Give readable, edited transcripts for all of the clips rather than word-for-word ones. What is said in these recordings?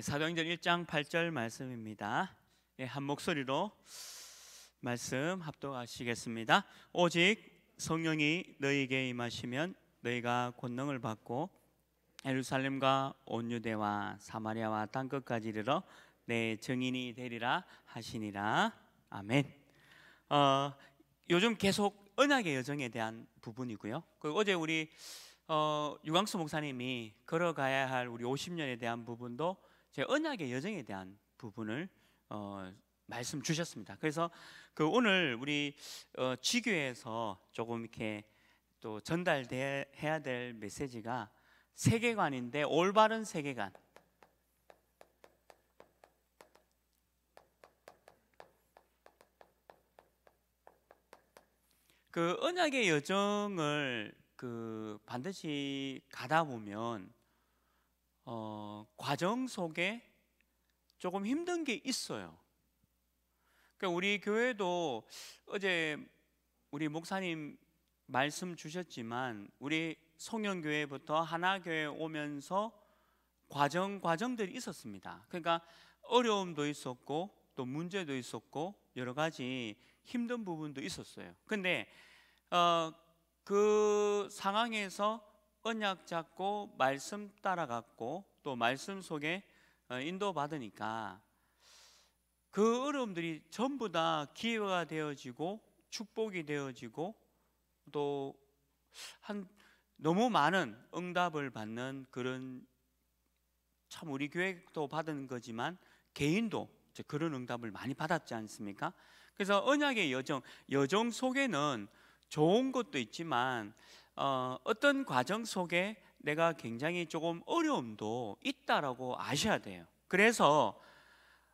사도행전 1장 8절 말씀입니다. 한 목소리로 말씀 합독하시겠습니다. 오직 성령이 너희에게 임하시면 너희가 권능을 받고 예루살렘과 온 유대와 사마리아와 땅끝까지 이르러 내 증인이 되리라 하시니라. 아멘. 요즘 계속 언약의 여정에 대한 부분이고요. 어제 우리 유광수 목사님이 걸어가야 할 우리 50년에 대한 부분도 제 언약의 여정에 대한 부분을 말씀 주셨습니다. 그래서 오늘 우리 지교에서 조금 이렇게 또 전달해야 될 메시지가 세계관인데, 올바른 세계관. 언약의 여정을 반드시 가다 보면 과정 속에 조금 힘든 게 있어요. 우리 교회도 어제 우리 목사님 말씀 주셨지만, 우리 송영교회부터 하나교회 오면서 과정들이 있었습니다. 그러니까 어려움도 있었고 또 문제도 있었고 여러 가지 힘든 부분도 있었어요. 근데 그 상황에서 언약 잡고 말씀 따라갔고 또 말씀 속에 인도받으니까 그 어려움들이 전부 다 기회가 되어지고 축복이 되어지고 또 너무 많은 응답을 받는 그런, 참 우리 교회도 받은 거지만 개인도 그런 응답을 많이 받았지 않습니까? 그래서 언약의 여정 속에는 좋은 것도 있지만 어떤 과정 속에 내가 굉장히 조금 어려움도 있다라고 아셔야 돼요. 그래서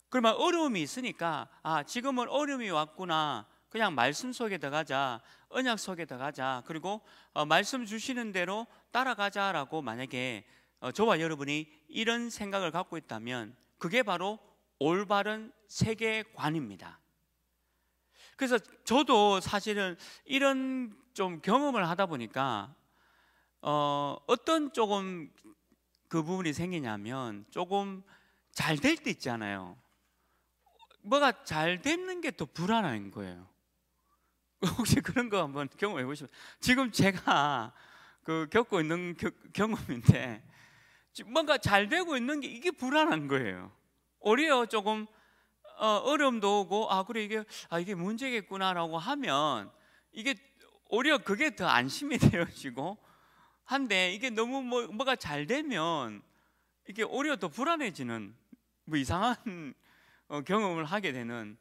그러면 어려움이 있으니까 지금은 어려움이 왔구나, 그냥 말씀 속에 들어가자, 언약 속에 들어가자, 그리고 말씀 주시는 대로 따라가자라고 만약에 저와 여러분이 이런 생각을 갖고 있다면 그게 바로 올바른 세계관입니다. 그래서 저도 사실은 이런 좀 경험을 하다 보니까 어떤 조금 그 부분이 생기냐면, 조금 잘 될 때 있잖아요. 뭐가 잘 되는 게 더 불안한 거예요. 혹시 그런 거 한번 경험해 보시면, 지금 제가 겪고 있는 경험인데, 뭔가 잘 되고 있는 게 이게 불안한 거예요. 오히려 조금 어려움도 오고 그래 이게 문제겠구나라고 하면 이게 오히려 그게 더 안심이 되어지고 한데, 이게 너무 뭐가 잘 되면 이게 오히려 더 불안해지는 이상한 경험을 하게 되는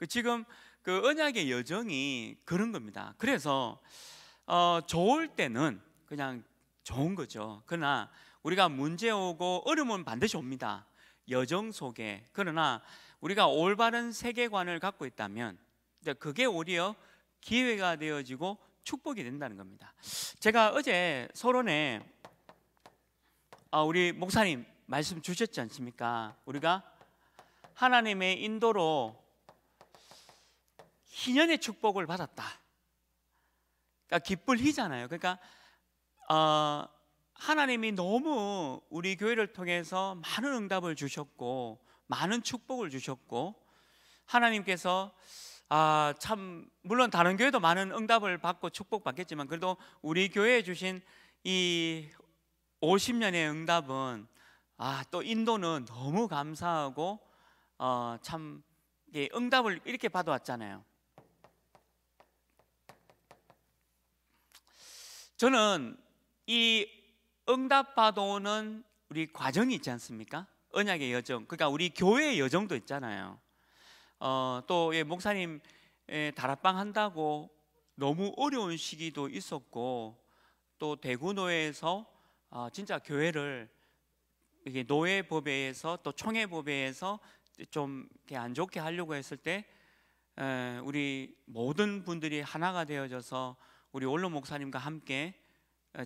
지금 언약의 여정이 그런 겁니다. 그래서 좋을 때는 그냥 좋은 거죠. 그러나 우리가 문제 오고 어려움은 반드시 옵니다, 여정 속에. 그러나 우리가 올바른 세계관을 갖고 있다면 그게 오히려 기회가 되어지고 축복이 된다는 겁니다. 제가 어제 서론에 우리 목사님 말씀 주셨지 않습니까? 우리가 하나님의 인도로 희년의 축복을 받았다. 그러니까 기쁠 희잖아요. 그러니까 하나님이 너무 우리 교회를 통해서 많은 응답을 주셨고 많은 축복을 주셨고, 하나님께서 참 물론 다른 교회도 많은 응답을 받고 축복받겠지만 그래도 우리 교회에 주신 이 50년의 응답은 또 인도는 너무 감사하고 참 응답을 이렇게 받아왔잖아요. 저는 이 응답 받아오는 우리 과정이 있지 않습니까? 언약의 여정, 그러니까 우리 교회의 여정도 있잖아요. 또 목사님 다락방 한다고 너무 어려운 시기도 있었고, 또 대구노회에서 진짜 교회를 이게 노회법에서 또 총회법에서 좀 안 좋게 하려고 했을 때 우리 모든 분들이 하나가 되어져서 우리 원로 목사님과 함께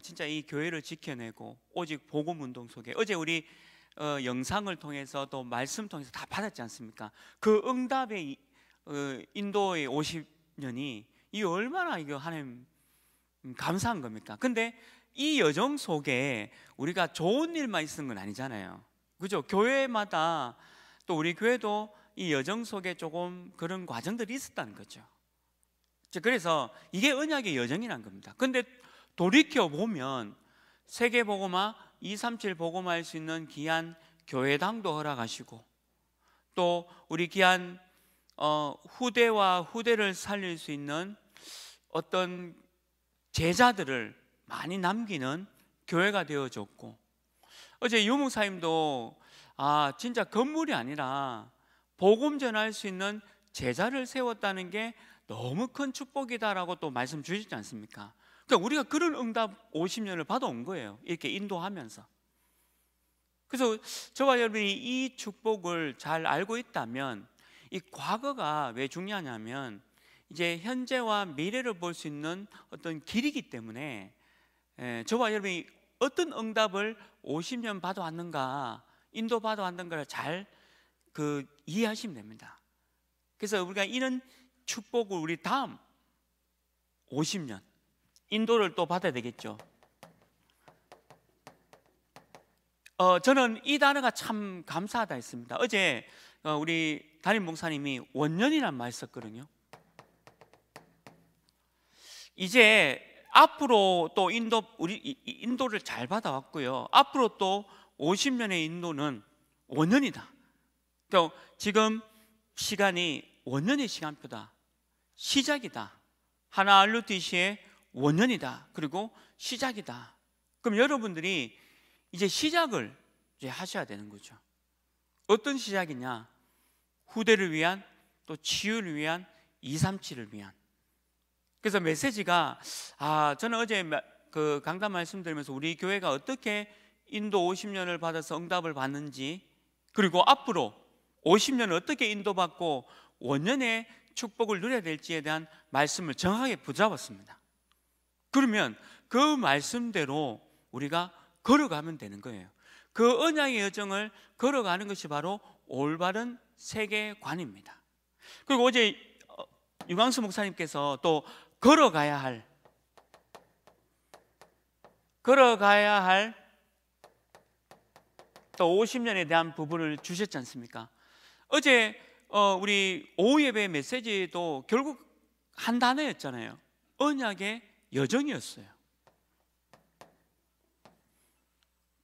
진짜 이 교회를 지켜내고 오직 복음 운동 속에, 어제 우리 영상을 통해서 또 말씀 통해서 다 받았지 않습니까? 그 응답의 인도의 50년이 이 얼마나 이거 하나님 감사한 겁니까? 근데 이 여정 속에 우리가 좋은 일만 있는 건 아니잖아요. 그죠? 교회마다 또 우리 교회도 이 여정 속에 조금 그런 과정들이 있었다는 거죠. 그래서 이게 언약의 여정이란 겁니다. 근데 돌이켜 보면 세계복음화 237 복음화할 수 있는 귀한 교회당도 허락하시고, 또 우리 귀한 후대와 후대를 살릴 수 있는 어떤 제자들을 많이 남기는 교회가 되어졌고, 어제 유목사님도 진짜 건물이 아니라 복음 전할 수 있는 제자를 세웠다는 게 너무 큰 축복이다라고 또 말씀 주시지 않습니까? 그러니까 우리가 그런 응답 50년을 받아온 거예요. 이렇게 인도하면서. 그래서 저와 여러분이 이 축복을 잘 알고 있다면, 이 과거가 왜 중요하냐면 이제 현재와 미래를 볼 수 있는 어떤 길이기 때문에, 저와 여러분이 어떤 응답을 50년 받아왔는가, 인도 받아왔는가를 잘 이해하시면 됩니다. 그래서 우리가 이런 축복을 우리 다음 50년 인도를 또 받아야 되겠죠. 저는 이 단어가 참 감사하다 했습니다. 어제 우리 담임 목사님이 원년이란 말 썼거든요. 이제 앞으로 또 우리 인도를 잘 받아왔고요. 앞으로 또 50년의 인도는 원년이다. 그러니까 지금 시간이 원년의 시간표다. 시작이다. 하나 알루티시의 원년이다. 그리고 시작이다. 그럼 여러분들이 이제 시작을 이제 하셔야 되는 거죠. 어떤 시작이냐? 후대를 위한, 또 치유를 위한, 237을 위한. 그래서 메시지가 저는 어제 그 강단 말씀드리면서 우리 교회가 어떻게 인도 50년을 받아서 응답을 받는지, 그리고 앞으로 50년을 어떻게 인도받고 원년의 축복을 누려야 될지에 대한 말씀을 정확하게 붙잡았습니다. 그러면 그 말씀대로 우리가 걸어가면 되는 거예요. 그 언약의 여정을 걸어가는 것이 바로 올바른 세계관입니다. 그리고 어제 유광수 목사님께서 또 걸어가야 할 또 50년에 대한 부분을 주셨지 않습니까? 어제 우리 오후 예배 메시지도 결국 한 단어였잖아요. 언약의 여정이었어요.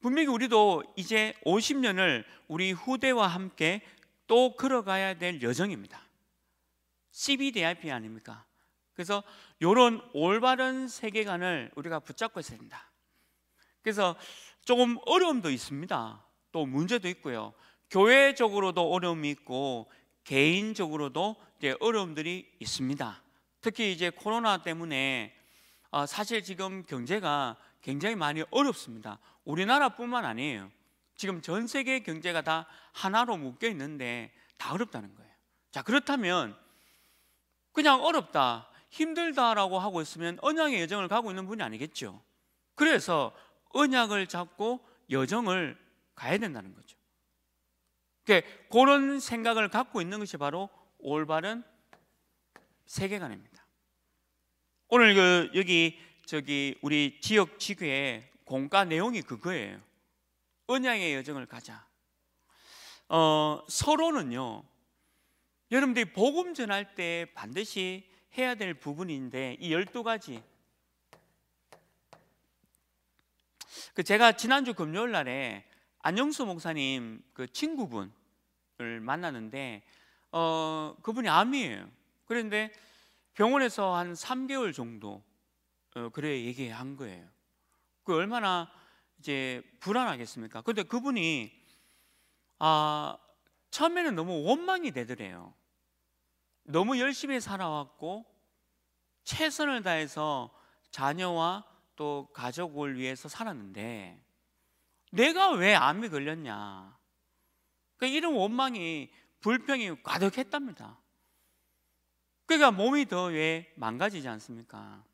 분명히 우리도 이제 50년을 우리 후대와 함께 또 걸어가야 될 여정입니다. CBDIP 아닙니까? 그래서 이런 올바른 세계관을 우리가 붙잡고 있어야 된다. 그래서 조금 어려움도 있습니다. 또 문제도 있고요. 교회적으로도 어려움이 있고 개인적으로도 이제 어려움들이 있습니다. 특히 이제 코로나 때문에 사실 지금 경제가 굉장히 많이 어렵습니다. 우리나라뿐만 아니에요. 지금 전 세계 경제가 다 하나로 묶여 있는데 다 어렵다는 거예요. 자, 그렇다면 그냥 어렵다, 힘들다라고 하고 있으면 언약의 여정을 가고 있는 분이 아니겠죠. 그래서 언약을 잡고 여정을 가야 된다는 거죠. 그런 생각을 갖고 있는 것이 바로 올바른 세계관입니다. 오늘 여기 우리 지역 지교의 공과 내용이 그거예요. 언약의 여정을 가자. 서로는요, 여러분들이 복음 전할 때 반드시 해야 될 부분인데, 이 12가지. 제가 지난주 금요일 날에 안영수 목사님 그 친구분을 만났는데, 그분이 암이에요. 그런데 병원에서 한 3개월 정도 그래 얘기한 거예요. 그 얼마나 이제 불안하겠습니까? 근데 그분이 처음에는 너무 원망이 되더래요. 너무 열심히 살아왔고 최선을 다해서 자녀와 또 가족을 위해서 살았는데 내가 왜 암이 걸렸냐, 그러니까 이런 원망이, 불평이 가득했답니다. 그러니까 몸이 더 왜 망가지지 않습니까?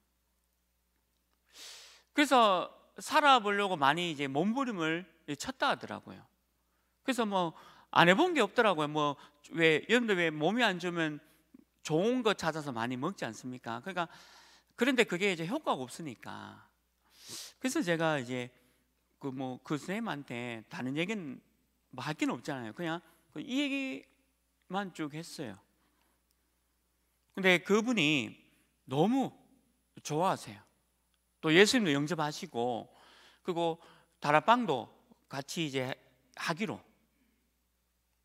그래서 살아보려고 많이 이제 몸부림을 쳤다 하더라고요. 그래서 뭐 안 해본 게 없더라고요. 여러분들 왜 몸이 안 좋으면 좋은 거 찾아서 많이 먹지 않습니까? 그러니까 그런데 그게 이제 효과가 없으니까. 그래서 제가 이제 그 선생님한테 다른 얘기는 뭐 할 게 없잖아요. 그냥 이 얘기만 쭉 했어요. 근데 그분이 너무 좋아하세요. 또 예수님도 영접하시고, 그리고 다락방도 같이 이제 하기로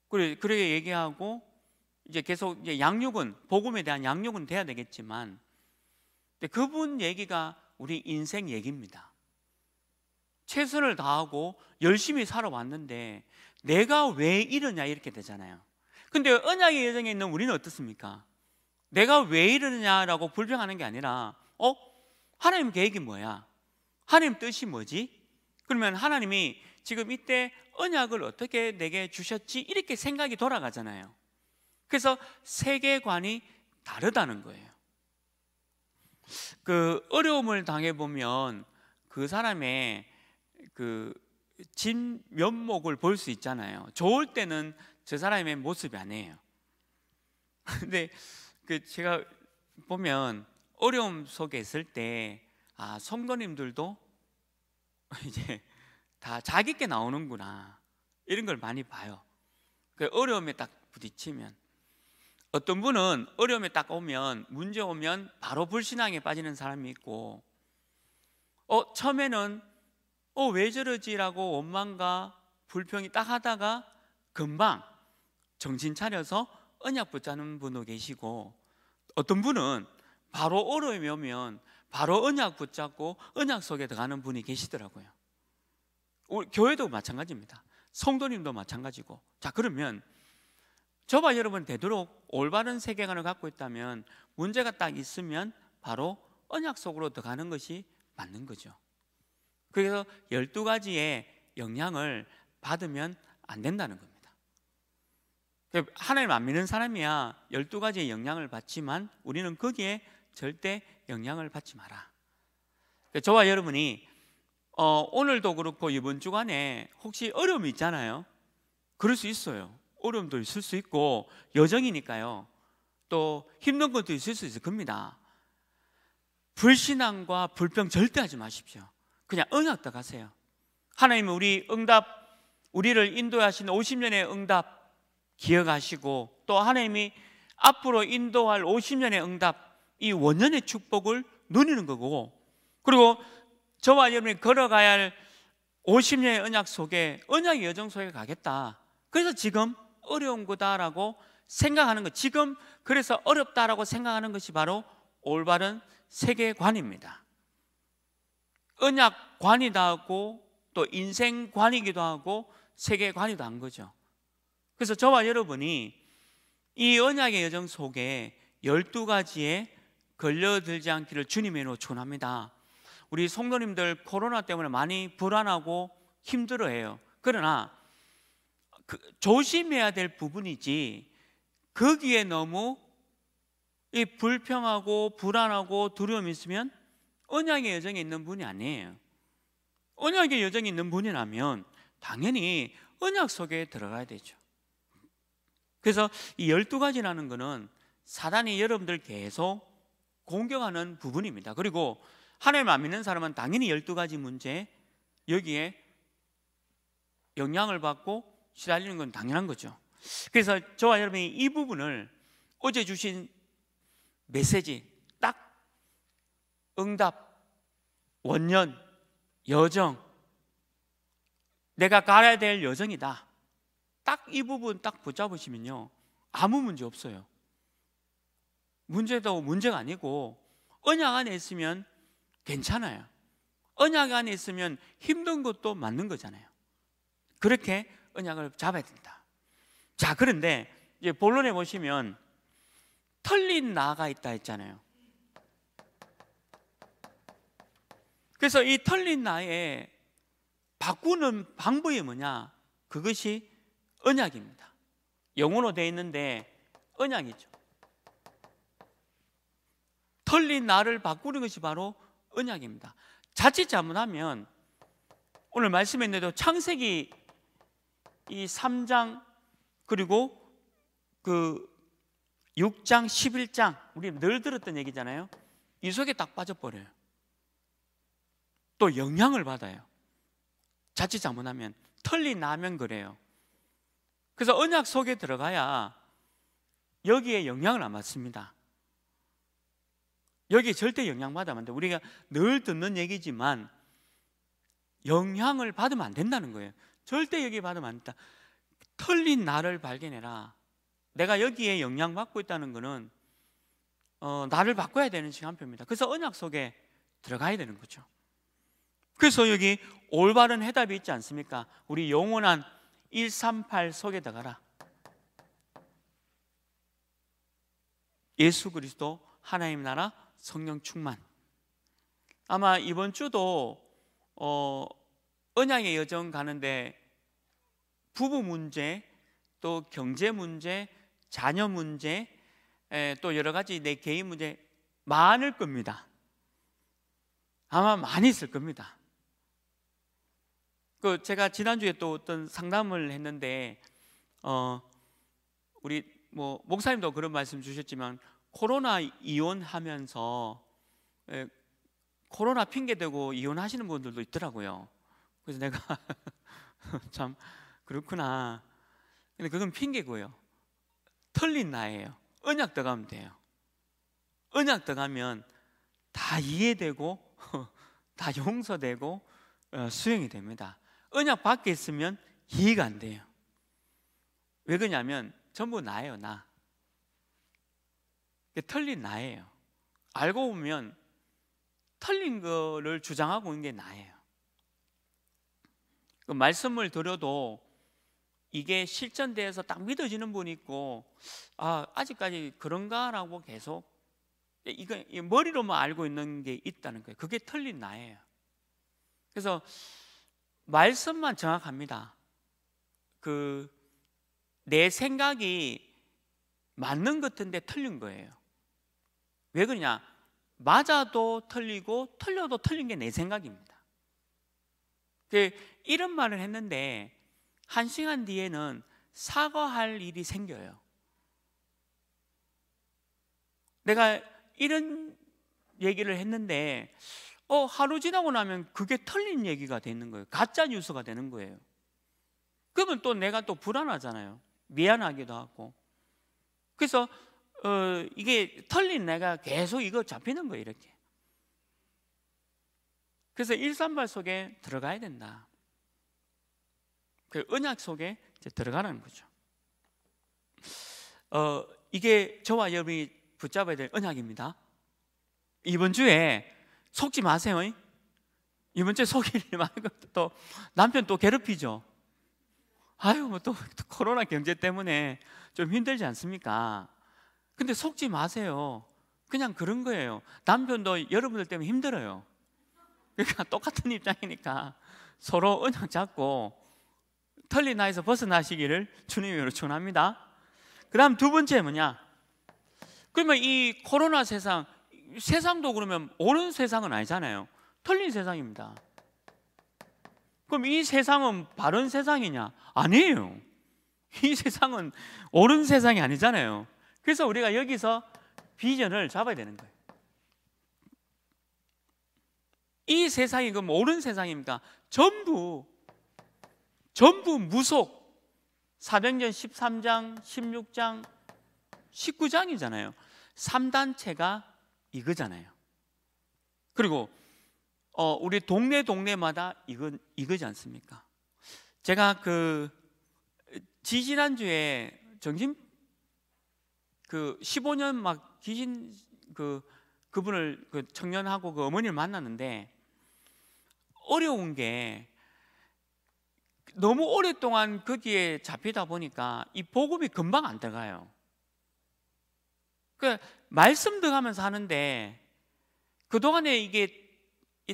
그렇게 얘기하고, 이제 계속 이제 양육은, 복음에 대한 양육은 돼야 되겠지만, 근데 그분 얘기가 우리 인생 얘기입니다. 최선을 다하고 열심히 살아왔는데 내가 왜 이러냐 이렇게 되잖아요. 근데 언약의 여정에 있는 우리는 어떻습니까? 내가 왜 이러느냐라고 불평하는 게 아니라 하나님 계획이 뭐야? 하나님 뜻이 뭐지? 그러면 하나님이 지금 이때 언약을 어떻게 내게 주셨지? 이렇게 생각이 돌아가잖아요. 그래서 세계관이 다르다는 거예요. 그 어려움을 당해보면 그 사람의 그 진면목을 볼 수 있잖아요. 좋을 때는 저 사람의 모습이 아니에요. 근데 그 제가 보면 어려움 속에 있을 때 성도님들도 이제 다 자기께 나오는구나 이런 걸 많이 봐요. 그 어려움에 딱 부딪히면, 어떤 분은 어려움에 딱 오면, 문제 오면 바로 불신앙에 빠지는 사람이 있고, 처음에는 왜 저러지라고 원망과 불평이 딱 하다가 금방 정신 차려서 언약 붙잡는 분도 계시고, 어떤 분은 바로 어려움이 오면 바로 언약 붙잡고 언약 속에 들어가는 분이 계시더라고요. 우리 교회도 마찬가지입니다. 성도님도 마찬가지고. 자, 그러면 저와 여러분 되도록 올바른 세계관을 갖고 있다면, 문제가 딱 있으면 바로 언약 속으로 들어가는 것이 맞는 거죠. 그래서 12가지의 영향을 받으면 안 된다는 겁니다. 하나님 안 믿는 사람이야 12가지의 영향을 받지만 우리는 거기에 절대 영향을 받지 마라. 저와 여러분이 오늘도 그렇고 이번 주간에 혹시 어려움이 있잖아요. 그럴 수 있어요. 어려움도 있을 수 있고 여정이니까요. 또 힘든 것도 있을 수 있을 겁니다. 불신앙과 불평 절대 하지 마십시오. 그냥 언약 따가세요. 하나님은 우리를 인도하신 50년의 응답 기억하시고, 또 하나님이 앞으로 인도할 50년의 응답, 이 원년의 축복을 누리는 거고, 그리고 저와 여러분이 걸어가야 할 50년의 언약 속에, 언약의 여정 속에 가겠다. 그래서 지금 어려운 거다라고 생각하는 것, 지금 그래서 어렵다라고 생각하는 것이 바로 올바른 세계관입니다. 언약관이다 하고 또 인생관이기도 하고 세계관이도 한 거죠. 그래서 저와 여러분이 이 언약의 여정 속에 12가지에 걸려들지 않기를 주님의 이름으로 축원합니다. 우리 성도님들 코로나 때문에 많이 불안하고 힘들어해요. 그러나 조심해야 될 부분이지, 거기에 너무 이 불평하고 불안하고 두려움이 있으면 언약의 여정에 있는 분이 아니에요. 언약의 여정에 있는 분이라면 당연히 언약 속에 들어가야 되죠. 그래서 이 12가지라는 것은 사단이 여러분들 계속 공격하는 부분입니다. 그리고 하나님 안 믿는 사람은 당연히 12가지 문제, 여기에 영향을 받고 시달리는 건 당연한 거죠. 그래서 저와 여러분이 이 부분을 어제 주신 메시지, 딱 응답, 원년, 여정, 내가 가야 될 여정이다, 딱 이 부분 딱 붙잡으시면요 아무 문제 없어요. 문제도 문제가 아니고 언약 안에 있으면 괜찮아요. 언약 안에 있으면 힘든 것도 맞는 거잖아요. 그렇게 언약을 잡아야 된다. 자, 그런데 이제 본론에 보시면 털린 나가 있다 했잖아요. 그래서 이 털린 나에 바꾸는 방법이 뭐냐? 그것이 언약입니다. 영어로 되어 있는데 언약이죠. 털린 나를 바꾸는 것이 바로 언약입니다. 자칫 잘못하면, 오늘 말씀했는데도 창세기 이 3장 그리고 그 6장 11장 우리 늘 들었던 얘기잖아요. 이 속에 딱 빠져버려요. 또 영향을 받아요. 자칫 잘못하면 털린 나면 그래요. 그래서 언약 속에 들어가야 여기에 영향을 안 받습니다. 여기에 절대 영향받으면 안 돼. 우리가 늘 듣는 얘기지만 영향을 받으면 안 된다는 거예요. 절대 여기 받으면 안 된다. 틀린 나를 발견해라. 내가 여기에 영향받고 있다는 것은 나를 바꿔야 되는 시간표입니다. 그래서 언약 속에 들어가야 되는 거죠. 그래서 여기 올바른 해답이 있지 않습니까? 우리 영원한 138 속에 들어가라. 예수 그리스도, 하나님 나라, 성령 충만. 아마 이번 주도 언약의 여정 가는데 부부 문제, 또 경제 문제, 자녀 문제, 또 여러 가지 내 개인 문제 많을 겁니다. 아마 많이 있을 겁니다. 제가 지난주에 또 어떤 상담을 했는데 우리 목사님도 그런 말씀 주셨지만 코로나 이혼하면서 코로나 핑계대고 이혼하시는 분들도 있더라고요. 그래서 내가 참 그렇구나. 근데 그건 핑계고요. 틀린 나예요. 언약 들어가면 돼요. 언약 들어가면 다 이해되고 다 용서되고 수용이 됩니다. 언약 밖에 있으면 이해가 안 돼요. 왜 그러냐면 전부 나예요. 나. 틀린 나예요. 알고 보면 틀린 거를 주장하고 있는 게 나예요. 그 말씀을 들어도 이게 실천돼서 딱 믿어지는 분이 있고 아직까지 그런가라고 계속 이거 머리로만 알고 있는 게 있다는 거예요. 그게 틀린 나예요. 그래서 말씀만 정확합니다. 내 생각이 맞는 것 같은데 틀린 거예요. 왜 그러냐? 맞아도 틀리고 틀려도 틀린 게 내 생각입니다. 이런 말을 했는데 1시간 뒤에는 사과할 일이 생겨요. 내가 이런 얘기를 했는데 하루 지나고 나면 그게 틀린 얘기가 되는 거예요. 가짜 뉴스가 되는 거예요. 그러면 또 내가 또 불안하잖아요. 미안하기도 하고. 그래서 이게 틀린 내가 계속 이거 잡히는 거예요. 이렇게. 그래서 138 속에 들어가야 된다. 그 언약 속에 이제 들어가라는 거죠. 이게 저와 여러분이 붙잡아야 될 언약입니다. 이번 주에 속지 마세요. 이번 주에 속일 일 많고 또 남편 또 괴롭히죠. 또 코로나 경제 때문에 좀 힘들지 않습니까? 근데 속지 마세요. 그냥 그런 거예요. 남편도 여러분들 때문에 힘들어요. 그러니까 똑같은 입장이니까 서로 언약 잡고 틀린 나에서 벗어나시기를 주님으로 축원합니다. 그 다음 두 번째 뭐냐? 그러면 이 코로나 세상도 그러면 옳은 세상은 아니잖아요. 틀린 세상입니다. 그럼 이 세상은 바른 세상이냐? 아니에요. 이 세상은 옳은 세상이 아니잖아요. 그래서 우리가 여기서 비전을 잡아야 되는 거예요. 이 세상이 그럼 옳은 세상입니까? 전부 무속. 사도행전 13장, 16장, 19장이잖아요. 3단체가 이거잖아요. 그리고 우리 동네마다 이거지 않습니까? 제가 지지난주에 15년 막 귀신 그분을 청년하고 그 어머니를 만났는데 어려운 게 너무 오랫동안 거기에 잡히다 보니까 이 복음이 금방 안 들어가요. 말씀 들어가면서 하는데 그동안에 이게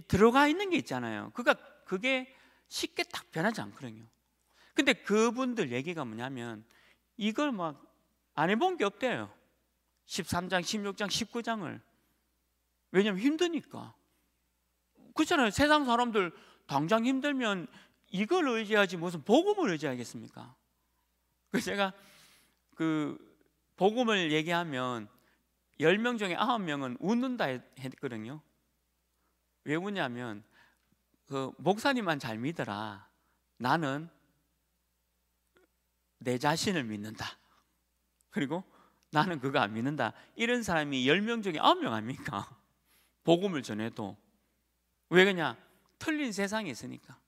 들어가 있는 게 있잖아요. 그러니까 그게 쉽게 딱 변하지 않거든요. 근데 그분들 얘기가 뭐냐면 이걸 막 안 해본 게 없대요. 13장, 16장, 19장을. 왜냐면 힘드니까. 그렇잖아요. 세상 사람들 당장 힘들면 이걸 의지하지 무슨 복음을 의지하겠습니까? 그래서 제가 복음을 얘기하면 10명 중에 9명은 웃는다 했거든요. 왜 웃냐면 목사님만 잘 믿어라. 나는 내 자신을 믿는다. 그리고 나는 그거 안 믿는다. 이런 사람이 10명 중에 9명 아닙니까? 복음을 전해도. 왜 그러냐? 틀린 세상에 있으니까.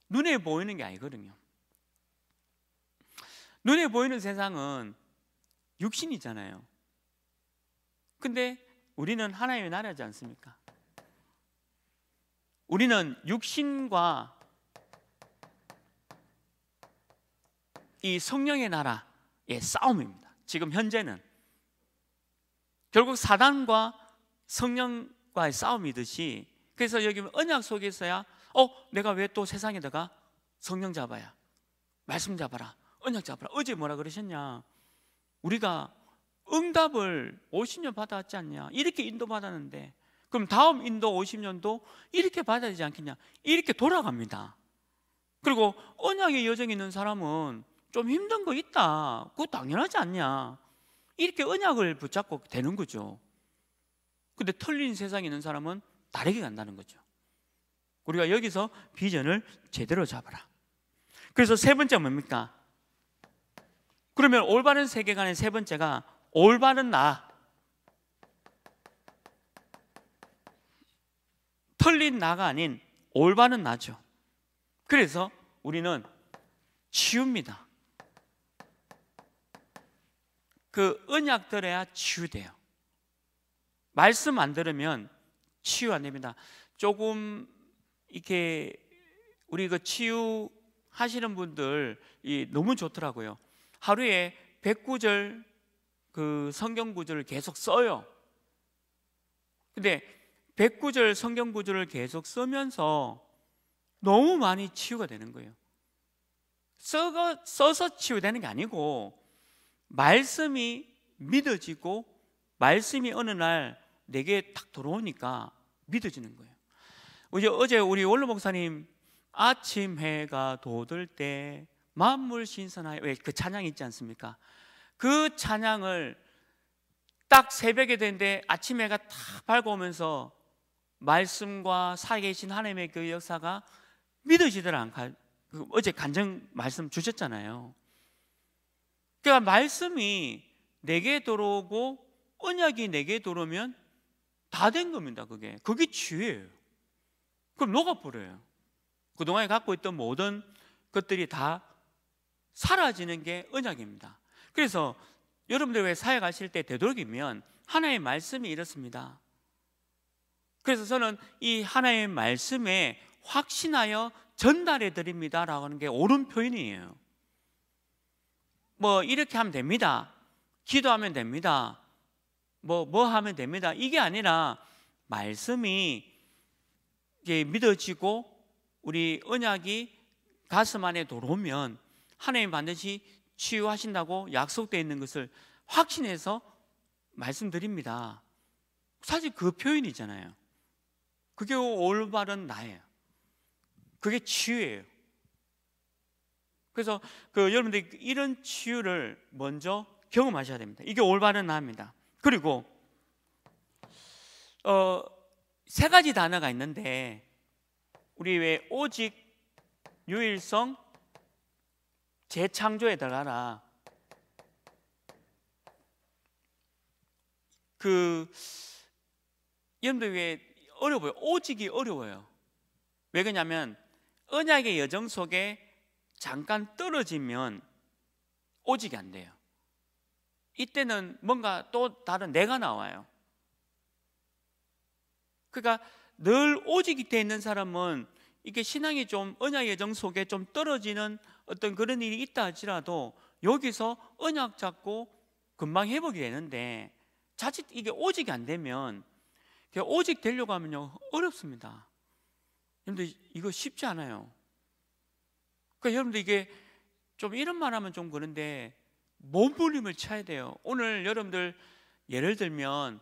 눈에 보이는 게 아니거든요. 눈에 보이는 세상은 육신이잖아요. 근데 우리는 하나님의 나라지 않습니까? 우리는 육신과 이 성령의 나라의 싸움입니다. 지금 현재는 결국 사단과 성령과의 싸움이듯이, 그래서 여기 언약 속에서야 내가 왜 또 세상에다가 성령 잡아야, 말씀 잡아라, 언약 잡아라. 어제 뭐라 그러셨냐? 우리가 응답을 50년 받았지 않냐? 이렇게 인도받았는데 그럼 다음 인도 50년도 이렇게 받아야 되지 않겠냐? 이렇게 돌아갑니다. 그리고 언약의 여정에 있는 사람은 좀 힘든 거 있다, 그거 당연하지 않냐? 이렇게 언약을 붙잡고 되는 거죠. 근데 틀린 세상에 있는 사람은 다르게 간다는 거죠. 우리가 여기서 비전을 제대로 잡아라. 그래서 세 번째 뭡니까? 그러면 올바른 세계관의 세 번째가 올바른 나, 틀린 나가 아닌 올바른 나죠. 그래서 우리는 치유입니다. 그 언약 들어야 치유돼요. 말씀 안 들으면 치유 안 됩니다. 조금 이렇게 우리 그 치유 하시는 분들이 너무 좋더라고요. 하루에 109절 그 성경 구절을 계속 써요. 근데 109절 성경 구절을 계속 쓰면서 너무 많이 치유가 되는 거예요. 써서 치유되는 게 아니고 말씀이 믿어지고 말씀이 어느 날 내게 딱 들어오니까 믿어지는 거예요. 어제 우리 원로 목사님 아침 해가 돋을 때 만물 신선하여, 왜 그 찬양 있지 않습니까? 그 찬양을 딱 새벽에 되는데 아침 해가 딱 밝아오면서 말씀과 살아계신 하나님의 그 역사가 믿어지더라 않까? 어제 간증 말씀 주셨잖아요. 그러니까 말씀이 내게 들어오고 언약이 내게 들어오면 다 된 겁니다. 그게 치유예요. 그럼 녹아버려요. 그동안에 갖고 있던 모든 것들이 다 사라지는 게 언약입니다. 그래서 여러분들 왜 사역하실 때 되도록이면 하나님의 말씀이 이렇습니다. 그래서 저는 이 하나님의 말씀에 확신하여 전달해 드립니다 라고 하는 게 옳은 표현이에요. 뭐 이렇게 하면 됩니다, 기도하면 됩니다, 뭐 하면 됩니다, 이게 아니라 말씀이 이제 믿어지고 우리 언약이 가슴 안에 들어오면 하나님 반드시 치유하신다고 약속되어 있는 것을 확신해서 말씀드립니다. 사실 그 표현이잖아요. 그게 올바른 나예요. 그게 치유예요. 그래서 여러분들이 이런 치유를 먼저 경험하셔야 됩니다. 이게 올바른 나입니다. 그리고 세 가지 단어가 있는데, 우리 왜 오직, 유일성, 재창조에 들어가라. 여러분들 왜 어려워요? 오직이 어려워요. 왜 그러냐면 언약의 여정 속에 잠깐 떨어지면 오직이 안 돼요. 이때는 뭔가 또 다른 내가 나와요. 그러니까 늘 오직이 돼 있는 사람은 이게 신앙이 좀 언약의 여정 속에 좀 떨어지는 어떤 그런 일이 있다 할지라도 여기서 언약 잡고 금방 회복이 되는데, 자칫 이게 오직이 안 되면, 오직 되려고 하면요 어렵습니다. 여러분들 이거 쉽지 않아요. 그러니까 여러분들 이게 좀 이런 말 하면 좀 그런데 몸부림을 쳐야 돼요. 오늘 여러분들 예를 들면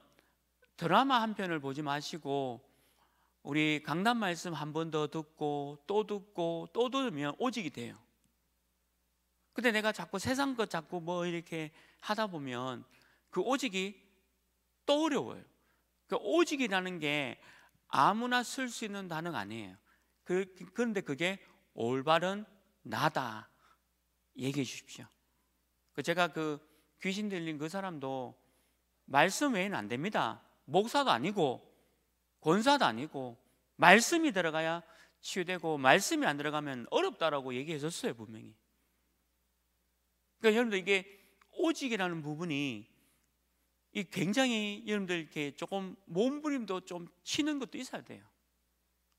드라마 한 편을 보지 마시고 우리 강단 말씀 한 번 더 듣고 또 듣고 또 들으면 오직이 돼요. 근데 내가 자꾸 세상 것 자꾸 뭐 이렇게 하다 보면 그 오직이 또 어려워요. 그 오직이라는 게 아무나 쓸 수 있는 단어가 아니에요. 그런데 그게 올바른 나다 얘기해 주십시오. 제가 그 귀신 들린 그 사람도 말씀 외에는 안 됩니다. 목사도 아니고 권사도 아니고 말씀이 들어가야 치유되고 말씀이 안 들어가면 어렵다라고 얘기해 줬어요, 분명히. 그러니까 여러분들 이게 오직이라는 부분이 이 굉장히 여러분들 이렇게 조금 몸부림도 좀 치는 것도 있어야 돼요.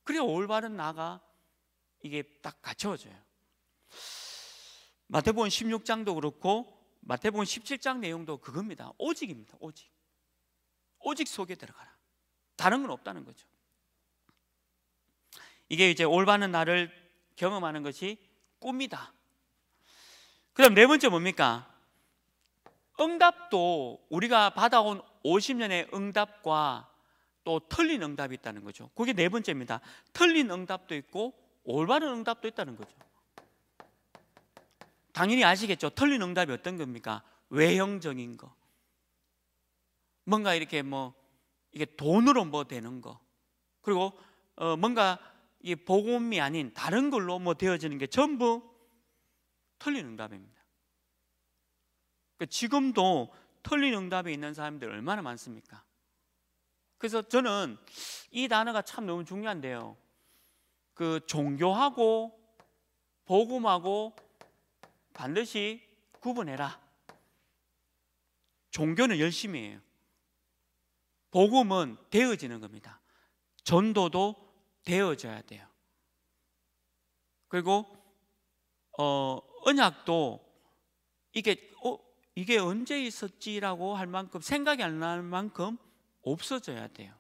그래야 올바른 나가 이게 딱 갖춰져요. 마태복음 16장도 그렇고 마태복음 17장 내용도 그겁니다. 오직입니다. 오직. 오직 속에 들어가라. 다른 건 없다는 거죠. 이게 이제 올바른 나를 경험하는 것이 꿈이다. 그 다음 네 번째 뭡니까? 응답도 우리가 받아온 50년의 응답과 또 틀린 응답이 있다는 거죠. 그게 네 번째입니다. 틀린 응답도 있고 올바른 응답도 있다는 거죠. 당연히 아시겠죠? 틀린 응답이 어떤 겁니까? 외형적인 거, 뭔가 이렇게 이게 돈으로 되는 거, 그리고 뭔가 이 복음이 아닌 다른 걸로 되어지는 게 전부 틀린 응답입니다. 지금도 틀린 응답에 있는 사람들 얼마나 많습니까? 그래서 저는 이 단어가 참 너무 중요한데요. 그 종교하고 복음하고 반드시 구분해라. 종교는 열심히 해요. 복음은 되어지는 겁니다. 전도도 되어져야 돼요. 그리고 언약도 이게 언제 있었지라고 할 만큼 생각이 안 날 만큼 없어져야 돼요.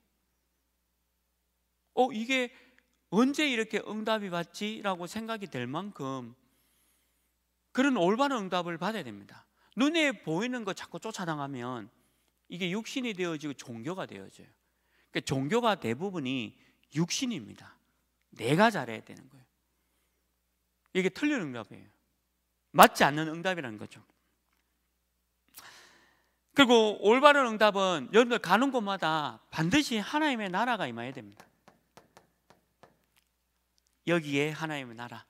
이게 언제 이렇게 응답이 왔지라고 생각이 될 만큼 그런 올바른 응답을 받아야 됩니다. 눈에 보이는 거 자꾸 쫓아나가면 이게 육신이 되어지고 종교가 되어져요. 그러니까 종교가 대부분이 육신입니다. 내가 잘해야 되는 거예요. 이게 틀린 응답이에요. 맞지 않는 응답이라는 거죠. 그리고 올바른 응답은 여러분들 가는 곳마다 반드시 하나님의 나라가 임해야 됩니다. 여기에 하나님의 나라,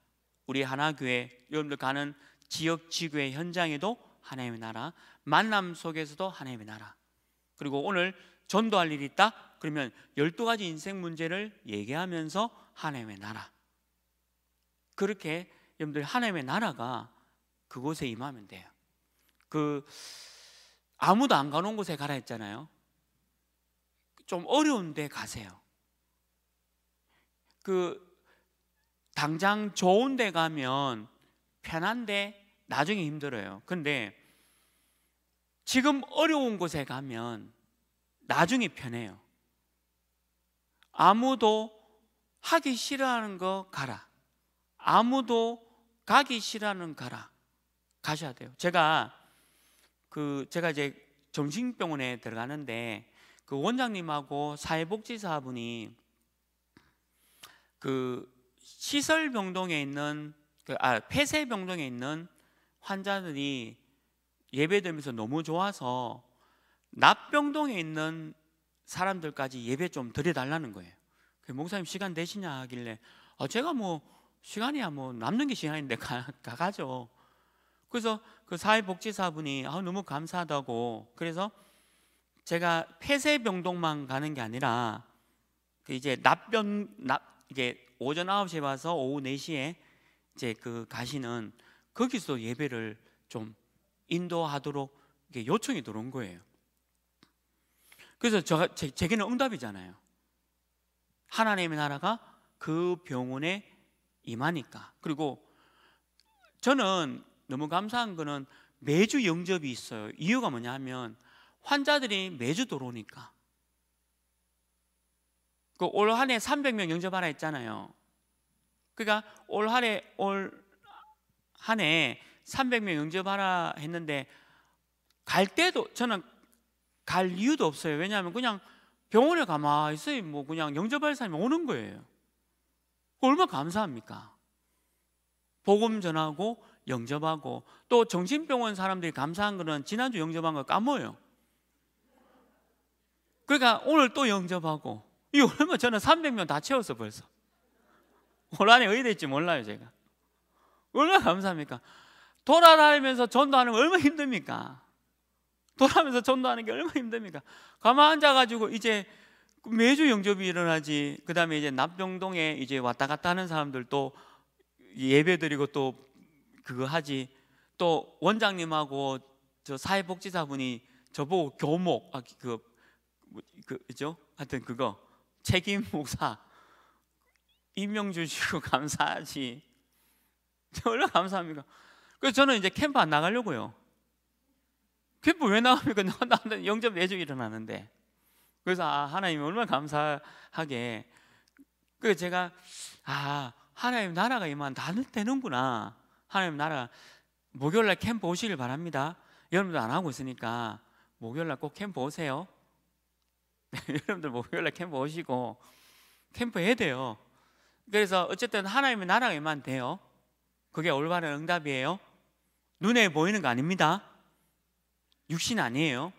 우리 하나교회 여러분들 가는 지역 지구의 현장에도 하나님의 나라, 만남 속에서도 하나님의 나라. 그리고 오늘 전도할 일이 있다? 그러면 12가지 인생 문제를 얘기하면서 하나님의 나라. 그렇게 여러분들 하나님의 나라가 그곳에 임하면 돼요. 아무도 안 가는 곳에 가라 했잖아요. 좀 어려운 데 가세요. 당장 좋은 데 가면 편한데 나중에 힘들어요. 근데 지금 어려운 곳에 가면 나중에 편해요. 아무도 하기 싫어하는 거 가라. 아무도 가기 싫어하는 가라. 가셔야 돼요. 제가 이제 정신병원에 들어가는데 그 원장님하고 사회복지사분이 시설병동에 있는 폐쇄병동에 있는 환자들이 예배드리면서 너무 좋아서 납병동에 있는 사람들까지 예배 좀 드려달라는 거예요. 목사님 시간 되시냐 하길래 제가 시간이야 남는 게 시간인데 가죠. 그래서 그 사회복지사분이 너무 감사하다고, 그래서 제가 폐쇄병동만 가는 게 아니라 이제 이제 오전 9시에 와서 오후 4시에 이제 가시는 거기서 예배를 좀 인도하도록 요청이 들어온 거예요. 그래서 제게는 응답이잖아요. 하나님의 나라가 그 병원에 임하니까. 그리고 저는 너무 감사한 거는 매주 영접이 있어요. 이유가 뭐냐 하면 환자들이 매주 들어오니까. 올 한 해 300명 영접하라 했잖아요. 그러니까 올 한 해 300명 영접하라 했는데 갈 때도 저는 갈 이유도 없어요. 왜냐하면 그냥 병원에 가만히 있어요. 그냥 영접할 사람이 오는 거예요. 얼마나 감사합니까? 복음 전하고 영접하고, 또 정신병원 사람들이 감사한 거는 지난주 영접한 거 까먹어요. 그러니까 오늘 또 영접하고, 이 얼마 저는 300명 다 채웠어 벌써. 올 한해 어디 될지 몰라요 제가. 얼마나 감사합니까? 돌아다니면서 전도하는 거 얼마나 힘듭니까? 돌아가면서 전도하는 게 얼마나 힘듭니까? 가만 앉아가지고 이제 매주 영접이 일어나지. 그 다음에 이제 남병동에 이제 왔다 갔다 하는 사람들 또 예배 드리고 또 그거 하지. 또 원장님하고 저 사회복지사분이 저보고 교목, 그죠? 하여튼 그거 책임 목사 임명 주시고 감사하지. 얼마나 감사합니까? 그래서 저는 이제 캠프 안 나가려고요. 캠프 왜 나갑니까? 나는 영접 매주 일어나는데. 그래서 하나님이 얼마나 감사하게. 그래서 제가 하나님 나라가 임하면 다 되는구나. 하나님 나라 목요일날 캠프 오시길 바랍니다. 여러분들 안 하고 있으니까 목요일날 꼭 캠프 오세요. 여러분들 목요일날 캠프 오시고 캠프 해야 돼요. 그래서 어쨌든 하나님의 나라가 임하면 돼요. 그게 올바른 응답이에요. 눈에 보이는 거 아닙니다. 육신 아니에요.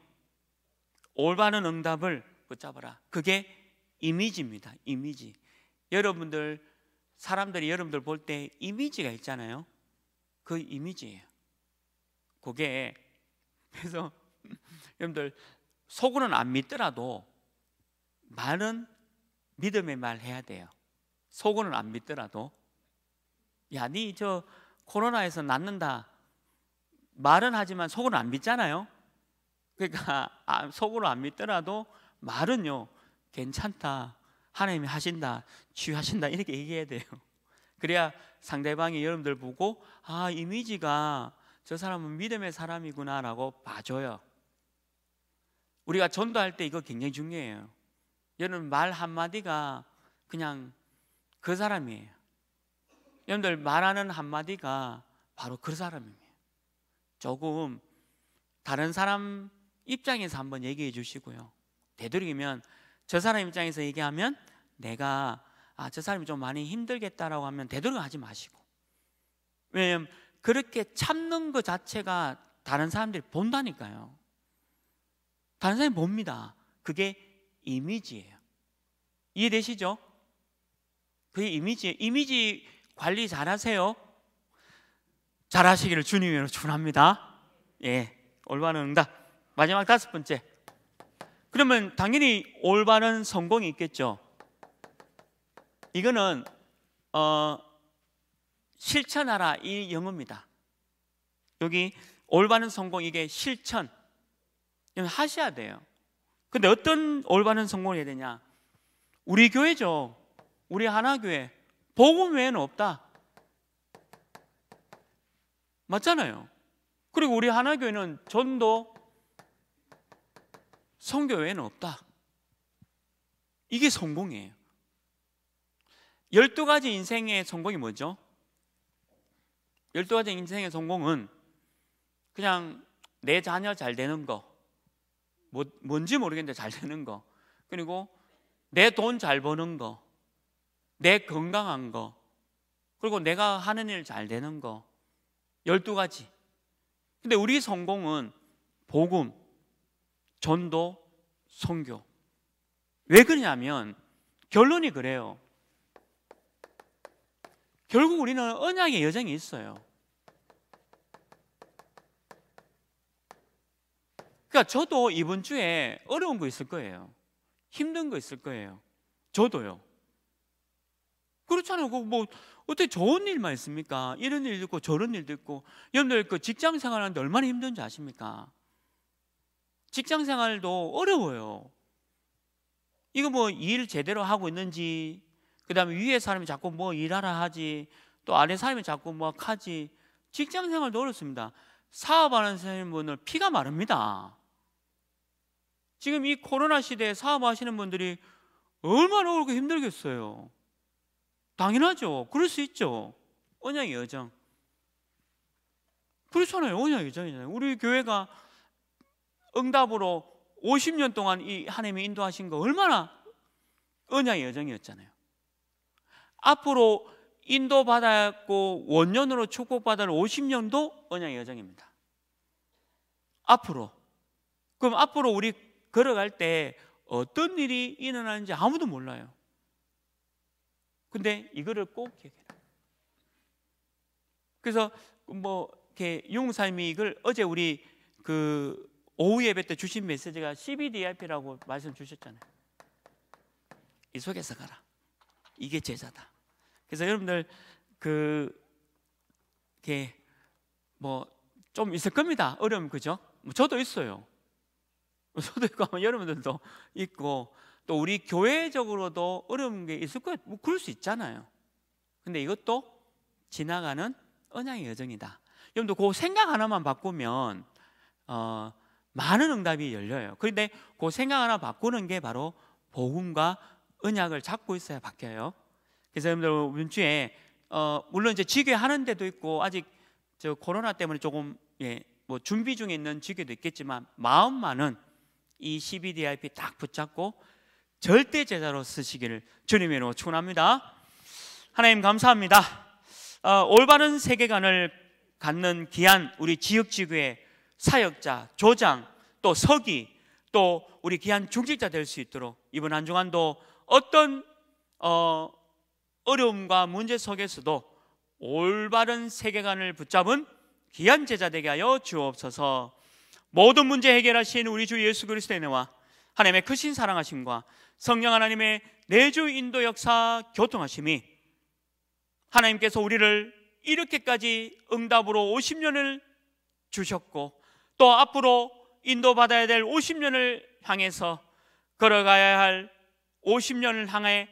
올바른 응답을 붙잡아라. 그게 이미지입니다. 이미지. 여러분들 사람들이 여러분들 볼 때 이미지가 있잖아요. 그 이미지예요. 그게 그래서 여러분들 속으로는 안 믿더라도 말은 믿음의 말 해야 돼요. 속으로는 안 믿더라도 야, 니 저 코로나에서 낫는다 말은 하지만 속으로는 안 믿잖아요. 그러니까 속으로 안 믿더라도 말은요 괜찮다, 하나님이 하신다, 치유하신다 이렇게 얘기해야 돼요. 그래야 상대방이 여러분들 보고 이미지가 저 사람은 믿음의 사람이구나 라고 봐줘요. 우리가 전도할 때 이거 굉장히 중요해요. 여러분 말 한마디가 그냥 그 사람이에요. 여러분들 말하는 한마디가 바로 그 사람이에요. 조금 다른 사람 입장에서 한번 얘기해 주시고요. 되도록이면 저 사람 입장에서 얘기하면 내가 저 사람이 좀 많이 힘들겠다라고 하면 되도록 하지 마시고. 왜냐하면 그렇게 참는 것 자체가 다른 사람들이 본다니까요. 다른 사람이 봅니다. 그게 이미지예요. 이해되시죠? 그게 이미지예요. 이미지 관리 잘하세요. 잘하시기를 주님으로 축원합니다. 예, 올바른 응답. 마지막 5번째. 그러면 당연히 올바른 성공이 있겠죠. 이거는 실천하라 이 영어입니다. 여기 올바른 성공 이게 실천 하셔야 돼요. 근데 어떤 올바른 성공을 해야 되냐? 우리 교회죠. 우리 하나교회 복음 외에는 없다. 맞잖아요. 그리고 우리 하나교회는 전도 선교 외에는 없다. 이게 성공이에요. 12가지 인생의 성공이 뭐죠? 12가지 인생의 성공은 그냥 내 자녀 잘 되는 거, 뭔지 모르겠는데 잘 되는 거, 그리고 내 돈 잘 버는 거, 내 건강한 거, 그리고 내가 하는 일 잘 되는 거. 12가지. 근데 우리 성공은 복음, 전도, 선교. 왜 그러냐면 결론이 그래요. 결국 우리는 언약의 여정이 있어요. 그러니까 저도 이번 주에 어려운 거 있을 거예요. 힘든 거 있을 거예요. 저도요. 그렇잖아요. 뭐 어떻게 좋은 일만 있습니까? 이런 일도 있고 저런 일도 있고. 여러분들 그 직장 생활하는데 얼마나 힘든지 아십니까? 직장 생활도 어려워요. 이거 뭐 일 제대로 하고 있는지, 그 다음에 위에 사람이 자꾸 뭐 일하라 하지, 또 아래 사람이 자꾸 뭐 하지. 직장 생활도 어렵습니다. 사업하는 분들 피가 마릅니다. 지금 이 코로나 시대에 사업하시는 분들이 얼마나 어렵고 힘들겠어요. 당연하죠. 그럴 수 있죠. 언약의 여정. 그렇잖아요. 언약의 여정이잖아요. 우리 교회가 응답으로 50년 동안 이 하나님이 인도하신 거 얼마나 언약의 여정이었잖아요. 앞으로 인도받았고 원년으로 축복받을 50년도 언약의 여정입니다. 앞으로. 그럼 앞으로 우리 걸어갈 때 어떤 일이 일어나는지 아무도 몰라요. 근데 이거를 꼭 기억해라. 그래서 뭐 이렇게 용사님이 이걸 어제 우리 그 오후 예배 때 주신 메시지가 CBDIP라고 말씀 주셨잖아요. 이 속에서 가라. 이게 제자다. 그래서 여러분들 이게 뭐 좀 있을 겁니다. 어려움, 그죠? 저도 있어요. 저도 있고 아마 여러분들도 있고 또 우리 교회적으로도 어려운 게 있을 거예요. 뭐 그럴 수 있잖아요. 근데 이것도 지나가는 언약의 여정이다. 여러분들 그 생각 하나만 바꾸면 많은 응답이 열려요. 그런데 그 생각 하나 바꾸는 게 바로 복음과 언약을 잡고 있어야 바뀌어요. 그래서 여러분들 이번 주에 물론 이제 지교 하는 데도 있고 아직 저 코로나 때문에 조금 뭐 준비 중에 있는 지교도 있겠지만 마음만은 이 CBDIP 딱 붙잡고 절대 제자로 쓰시기를 주님의 이름으로 축원합니다. 하나님 감사합니다. 올바른 세계관을 갖는 귀한 우리 지역지구의 사역자, 조장, 또 서기, 또 우리 귀한 중직자 될 수 있도록 이번 한 주간도 어떤 어려움과 문제 속에서도 올바른 세계관을 붙잡은 귀한 제자 되게 하여 주옵소서. 모든 문제 해결하신 우리 주 예수 그리스도의 은혜와 하나님의 크신 사랑하심과 성령 하나님의 내주 인도 역사 교통하심이 하나님께서 우리를 이렇게까지 응답으로 50년을 주셨고 또 앞으로 인도받아야 될 50년을 향해서 걸어가야 할 50년을 향해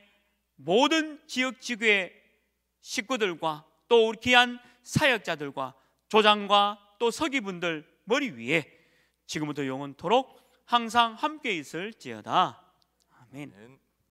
모든 지역지구의 식구들과 또 우리 귀한 사역자들과 조장과 또 서기분들 머리 위에 지금부터 영원토록 항상 함께 있을지어다. 아멘.